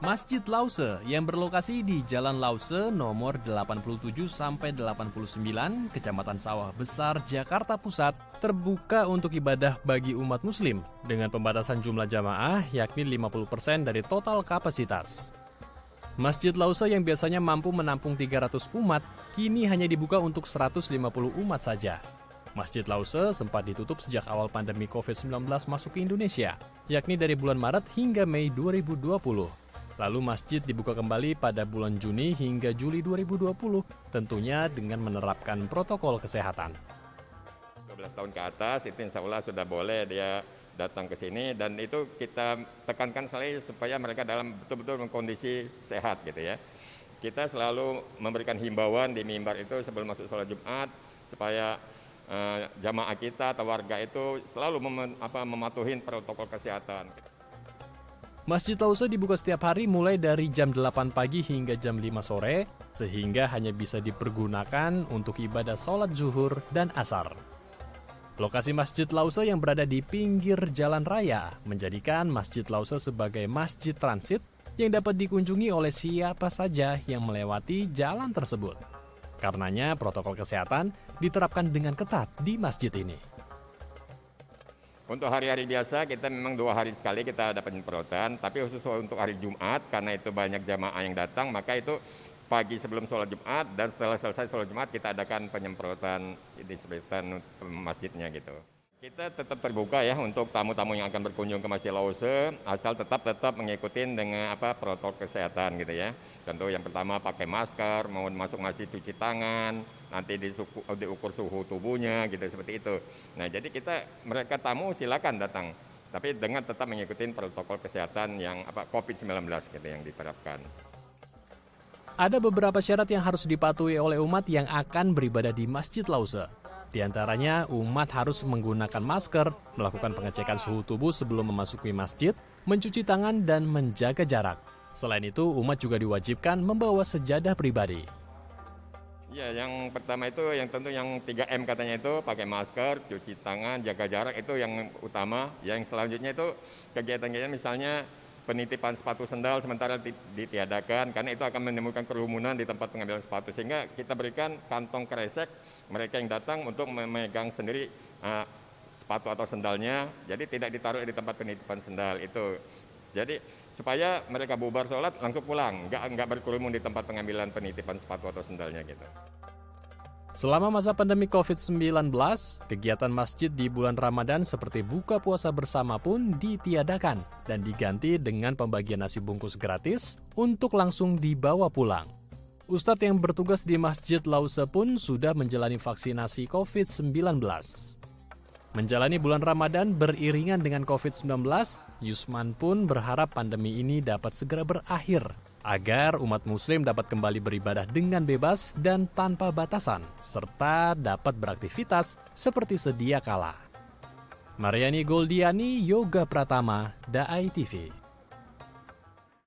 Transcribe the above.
Masjid Lause yang berlokasi di Jalan Lause nomor 87-89, Kecamatan Sawah Besar, Jakarta Pusat, terbuka untuk ibadah bagi umat muslim dengan pembatasan jumlah jamaah yakni 50% dari total kapasitas. Masjid Lause yang biasanya mampu menampung 300 umat, kini hanya dibuka untuk 150 umat saja. Masjid Lause sempat ditutup sejak awal pandemi COVID-19 masuk ke Indonesia, yakni dari bulan Maret hingga Mei 2020. Lalu masjid dibuka kembali pada bulan Juni hingga Juli 2020, tentunya dengan menerapkan protokol kesehatan. 12 tahun ke atas itu insya Allah sudah boleh dia datang ke sini, dan itu kita tekankan sekali supaya mereka dalam betul-betul kondisi sehat gitu ya. Kita selalu memberikan himbauan di mimbar itu sebelum masuk sholat Jumat supaya jamaah kita atau warga itu selalu mematuhi protokol kesehatan. Masjid Lause dibuka setiap hari mulai dari jam 8 pagi hingga jam 5 sore, sehingga hanya bisa dipergunakan untuk ibadah sholat zuhur dan asar. Lokasi Masjid Lause yang berada di pinggir jalan raya menjadikan Masjid Lause sebagai masjid transit yang dapat dikunjungi oleh siapa saja yang melewati jalan tersebut. Karenanya protokol kesehatan diterapkan dengan ketat di masjid ini. Untuk hari-hari biasa kita memang 2 hari sekali kita ada penyemprotan, tapi khusus untuk hari Jumat karena itu banyak jamaah yang datang, maka itu pagi sebelum sholat Jumat dan setelah selesai sholat Jumat kita adakan penyemprotan di sekitar masjidnya gitu. Kita tetap terbuka ya untuk tamu-tamu yang akan berkunjung ke Masjid Lause, asal tetap mengikuti dengan protokol kesehatan gitu ya. Tentu yang pertama pakai masker, mau masuk masjid cuci tangan, nanti diukur suhu tubuhnya gitu, seperti itu. Nah jadi mereka tamu silakan datang, tapi dengan tetap mengikuti protokol kesehatan yang COVID-19 gitu yang diterapkan. Ada beberapa syarat yang harus dipatuhi oleh umat yang akan beribadah di Masjid Lause. Di antaranya, umat harus menggunakan masker, melakukan pengecekan suhu tubuh sebelum memasuki masjid, mencuci tangan, dan menjaga jarak. Selain itu, umat juga diwajibkan membawa sejadah pribadi. Ya, yang pertama itu yang tentu yang 3M katanya itu pakai masker, cuci tangan, jaga jarak, itu yang utama. Yang selanjutnya itu kegiatan-kegiatan misalnya penitipan sepatu sendal sementara ditiadakan karena itu akan menimbulkan kerumunan di tempat pengambilan sepatu, sehingga kita berikan kantong kresek mereka yang datang untuk memegang sendiri sepatu atau sendalnya, jadi tidak ditaruh di tempat penitipan sendal itu. Jadi supaya mereka bubar sholat langsung pulang, nggak berkerumun di tempat pengambilan penitipan sepatu atau sendalnya gitu. Selama masa pandemi COVID-19, kegiatan masjid di bulan Ramadan seperti buka puasa bersama pun ditiadakan dan diganti dengan pembagian nasi bungkus gratis untuk langsung dibawa pulang. Ustadz yang bertugas di Masjid Lause pun sudah menjalani vaksinasi COVID-19. Menjalani bulan Ramadan beriringan dengan COVID-19, Yusman pun berharap pandemi ini dapat segera berakhir, agar umat muslim dapat kembali beribadah dengan bebas dan tanpa batasan, serta dapat beraktivitas seperti sedia kala. Mariani Goldiani, Yoga Pratama, Daai TV.